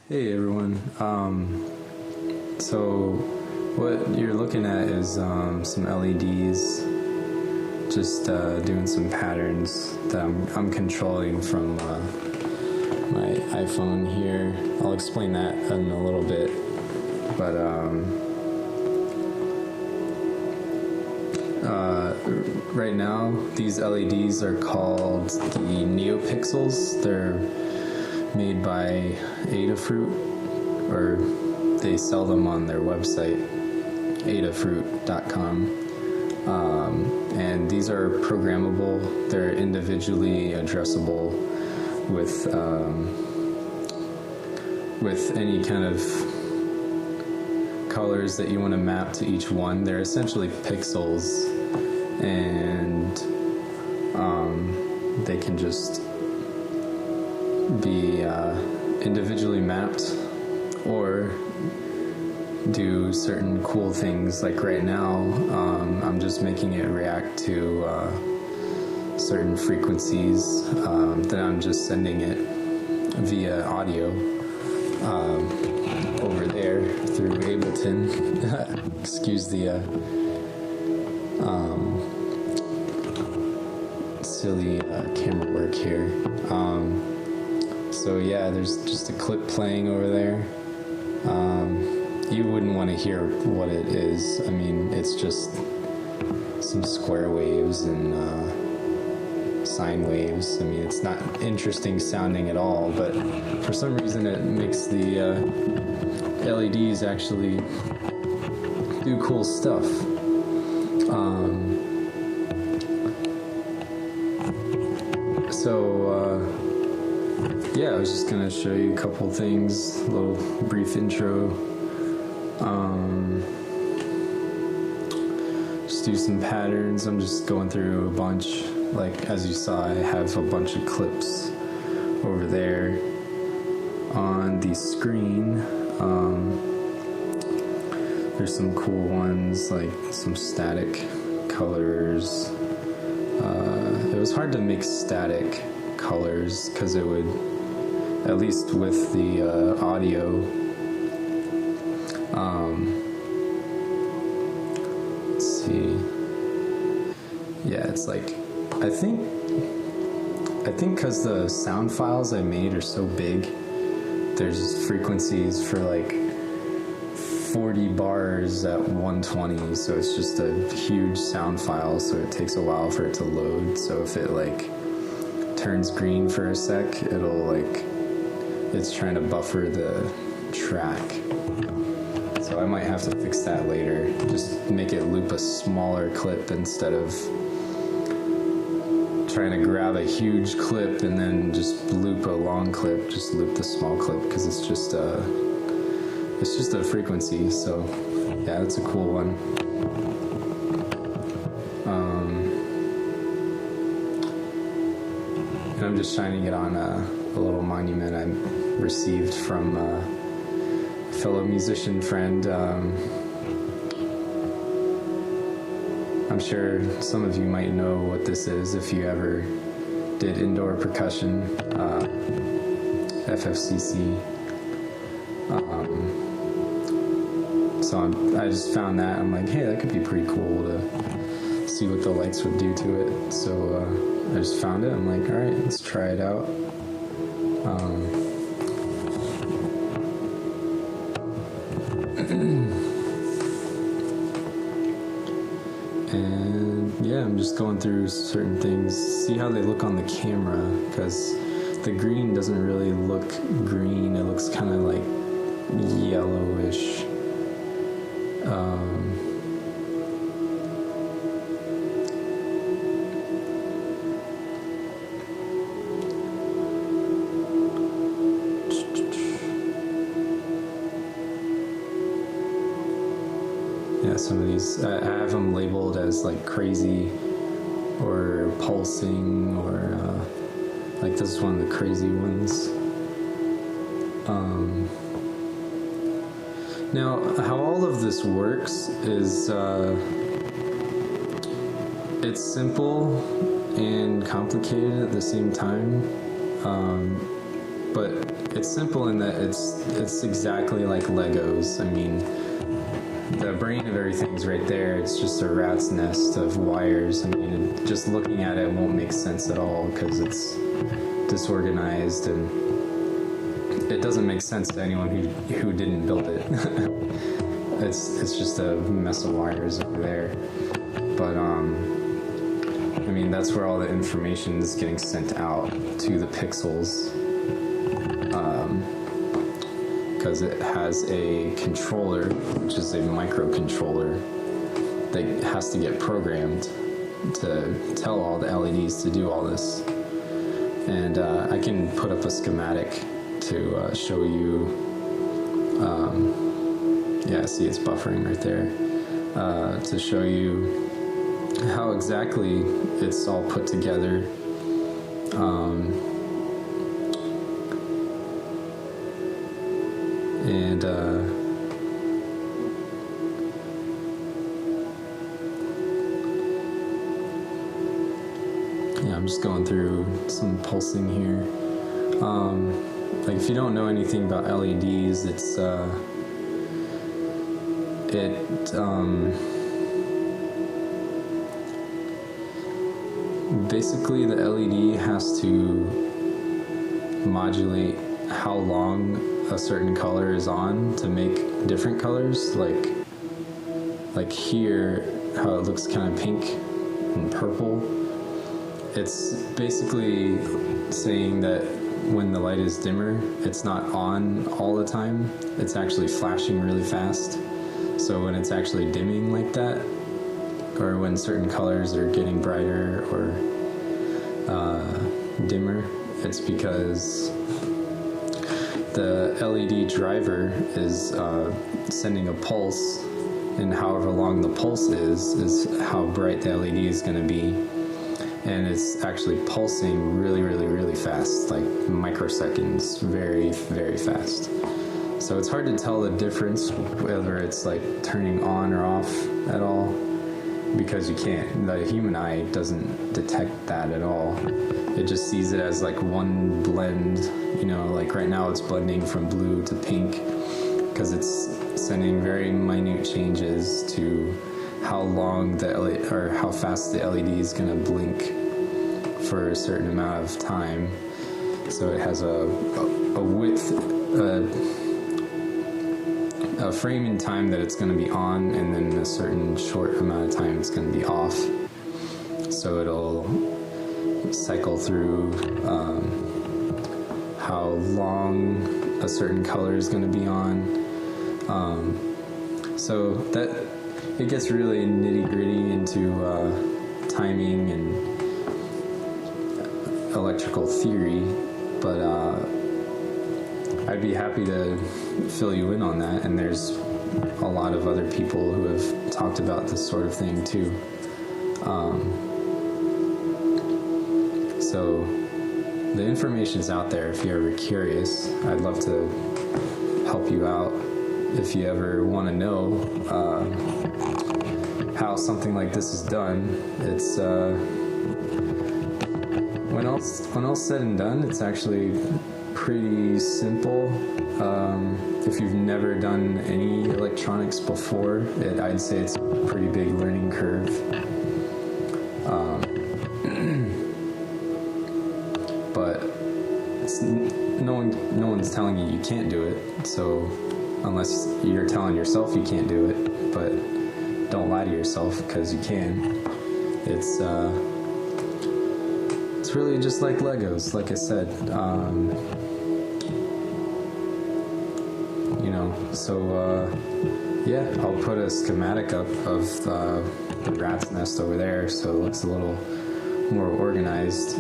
Hey everyone. So what you're looking at is some LEDs, just doing some patterns that I'm controlling from my iPhone here. I'll explain that in a little bit, but right now these LEDs are called the NeoPixels. They're made by Adafruit, or they sell them on their website, adafruit.com. And these are programmable. They're individually addressable with any kind of colors that you want to map to each one. They're essentially pixels, and they can just be individually mapped or do certain cool things. Like right now, I'm just making it react to certain frequencies that I'm just sending it via audio over there through Ableton. Excuse the silly camera work here. So yeah, there's just a clip playing over there. You wouldn't want to hear what it is. I mean, it's just some square waves and sine waves. I mean, it's not interesting sounding at all, but for some reason it makes the LEDs actually do cool stuff. Yeah, I was just gonna show you a couple things, a little brief intro. Just do some patterns. I'm just going through a bunch. Like, as you saw, I have a bunch of clips over there on the screen. There's some cool ones, like some static colors. It was hard to mix static colors because it would, at least with the audio, let's see, yeah, it's like, I think because the sound files I made are so big, there's frequencies for like 40 bars at 120, so it's just a huge sound file, so it takes a while for it to load. So if it like turns green for a sec, it'll like, it's trying to buffer the track. So I might have to fix that later. Just make it loop a smaller clip instead of trying to grab a huge clip and then just loop a long clip. Just loop the small clip, because it's just a frequency. So yeah, that's a cool one. And I'm just shining it on a little monument I received from a fellow musician friend. I'm sure some of you might know what this is if you ever did indoor percussion, FFCC. So I just found that. I'm like, hey, that could be pretty cool to see what the lights would do to it. So I just found it. I'm like, all right, let's try it out. And yeah, I'm just going through certain things, see how they look on the camera, because the green doesn't really look green. It looks kind of like yellowish. Yeah, some of these, I have them labeled as like crazy or pulsing, or like this is one of the crazy ones. Now, how all of this works is it's simple and complicated at the same time, but it's simple in that it's exactly like Legos. I mean, the brain of everything's right there. It's just a rat's nest of wires. I mean, just looking at it won't make sense at all because it's disorganized, and it doesn't make sense to anyone who didn't build it. It's just a mess of wires over there. But I mean, that's where all the information is getting sent out to the pixels, because it has a controller, which is a microcontroller, that has to get programmed to tell all the LEDs to do all this. And I can put up a schematic to show you. Yeah, see, it's buffering right there, to show you how exactly it's all put together. And yeah, I'm just going through some pulsing here. Like, if you don't know anything about LEDs, it's basically the LED has to modulate how long a certain color is on to make different colors. Like here, how it looks kind of pink and purple. It's basically saying that when the light is dimmer, it's not on all the time. It's actually flashing really fast. So when it's actually dimming like that, or when certain colors are getting brighter or dimmer, it's because the LED driver is sending a pulse, and however long the pulse is how bright the LED is going to be. And it's actually pulsing really, really, really fast, like microseconds, very, very fast. So it's hard to tell the difference whether it's like turning on or off at all, because you can't. The human eye doesn't detect that at all. It just sees it as like one blend, you know, like right now it's blending from blue to pink because it's sending very minute changes to how long the LED, or how fast the LED is going to blink for a certain amount of time. So it has a width, a frame in time that it's going to be on, and then a certain short amount of time it's going to be off. So it'll cycle through how long a certain color is going to be on. So that it gets really nitty-gritty into timing and electrical theory, but I'd be happy to fill you in on that, and there's a lot of other people who have talked about this sort of thing too. So the information's out there if you're ever curious. I'd love to help you out if you ever want to know how something like this is done. It's when all's said and done, it's actually pretty simple. If you've never done any electronics before, I'd say it's a pretty big learning curve. But no one's telling you can't do it. So unless you're telling yourself you can't do it, but don't lie to yourself because you can. It's really just like Legos, like I said. You know, so yeah, I'll put a schematic up of the rat's nest over there, so it looks a little more organized.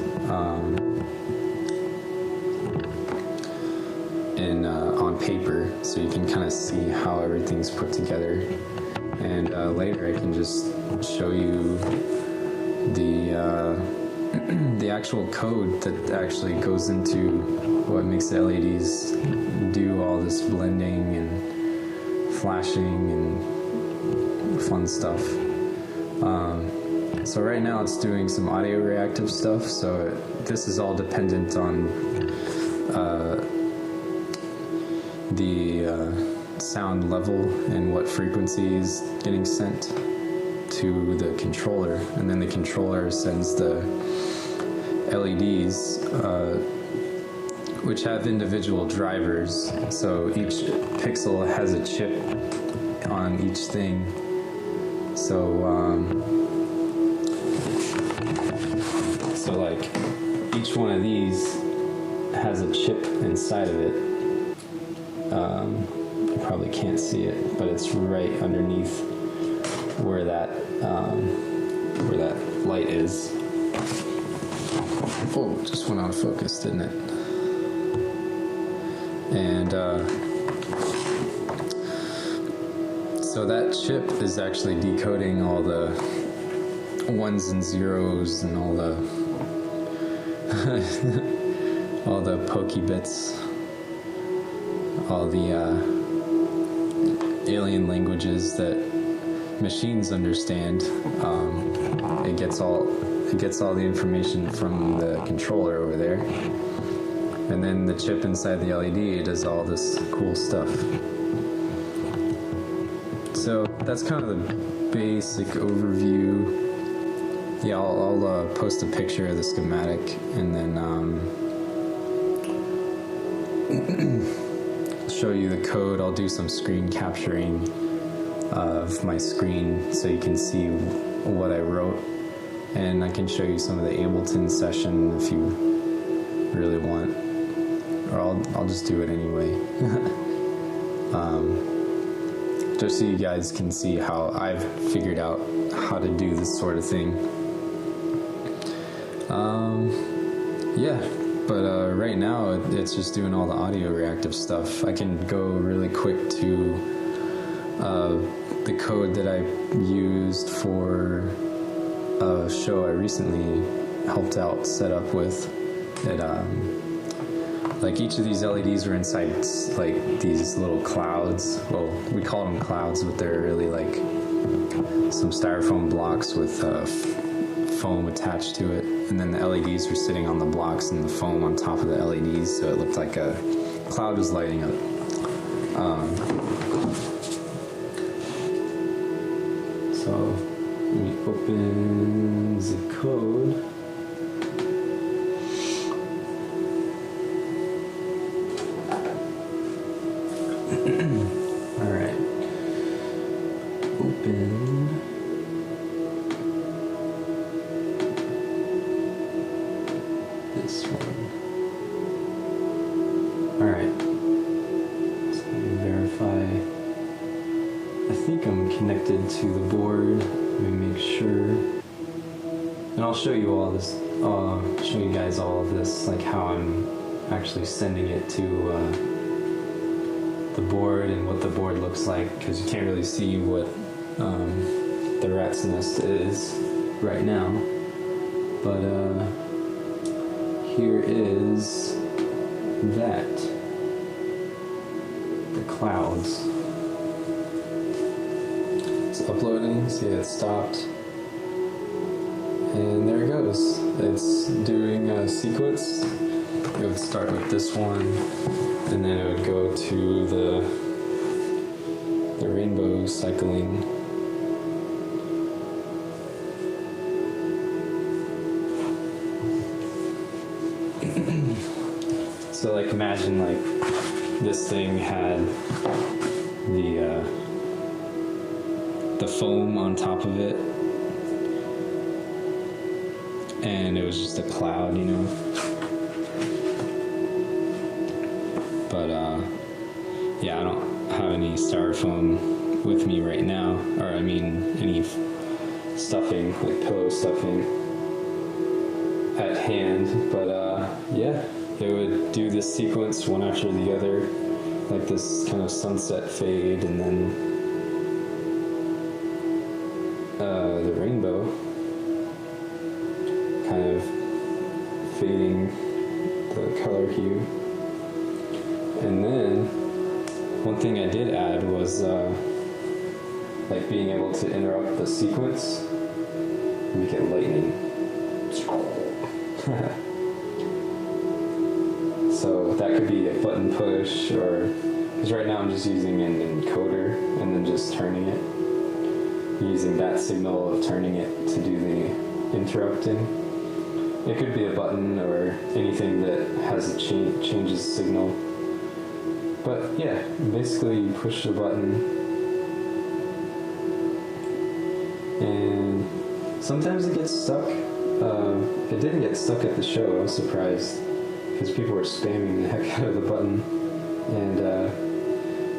On paper, so you can kind of see how everything's put together. And later I can just show you the actual code that actually goes into what makes the LEDs do all this blending and flashing and fun stuff. So right now it's doing some audio reactive stuff, so this is all dependent on the sound level and what frequency is getting sent to the controller, and then the controller sends the LEDs, which have individual drivers. So each pixel has a chip on each thing. So like each one of these has a chip inside of it. You probably can't see it, but it's right underneath where that light is. Oh, just went out of focus, didn't it? And so that chip is actually decoding all the ones and zeros and all the all the pokey bits, all the alien languages that machines understand. It gets all the information from the controller over there, and then the chip inside the LED does all this cool stuff. So that's kind of the basic overview. Yeah, I'll post a picture of the schematic, and then show you the code. I'll do some screen capturing of my screen so you can see what I wrote, and I can show you some of the Ableton session if you really want, or I'll just do it anyway. Just so you guys can see how I've figured out how to do this sort of thing. Yeah, but right now it's just doing all the audio reactive stuff. I can go really quick to the code that I used for a show I recently helped out set up with. It, like each of these LEDs were inside like these little clouds. Well, we call them clouds, but they're really like some styrofoam blocks with foam attached to it. And then the LEDs were sitting on the blocks and the foam on top of the LEDs, so it looked like a cloud was lighting up. So let me open the code. All right. Open. This one. All right. So let me verify. I think I'm connected to the board. Let me make sure. And I'll show you all this. I'll show you guys all of this, like how I'm actually sending it to the board and what the board looks like, because you can't really see what the rat's nest is right now. But here is that, the clouds. It's uploading, see it stopped, and there it goes. It's doing a sequence. It would start with this one, and then it would go to the rainbow cycling. So like imagine like this thing had the foam on top of it, and it was just a cloud, you know. But yeah, I don't have any styrofoam with me right now, or I mean any stuffing, like pillow stuffing at hand. But yeah, it would do this sequence one after the other, like this kind of sunset fade, and then the rainbow kind of fading the color hue. And then one thing I did add was like being able to interrupt the sequence, make it lightning. So that could be a button push, or because right now I'm just using an encoder and then just turning it, using that signal of turning it to do the interrupting. It could be a button or anything that has a changes signal. But yeah, basically you push the button, and sometimes it gets stuck. It didn't get stuck at the show. I was surprised because people were spamming the heck out of the button, and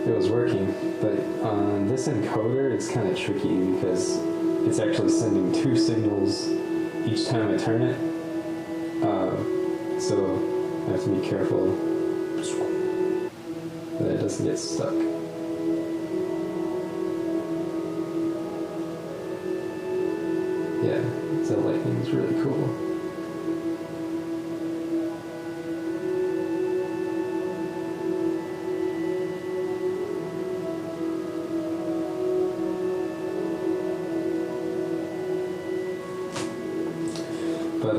it was working. But on this encoder, it's kind of tricky because it's actually sending two signals each time I turn it. So I have to be careful that it doesn't get stuck. Yeah, so lightning is really cool. But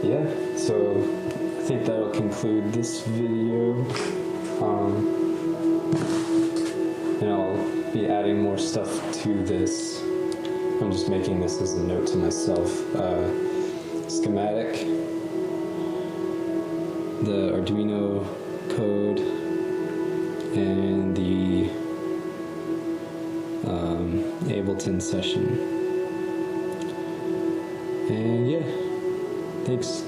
yeah, so I think that'll conclude this video. And I'll be adding more stuff to this. I'm just making this as a note to myself. Schematic, the Arduino code, and the Ableton session. And yeah, thanks.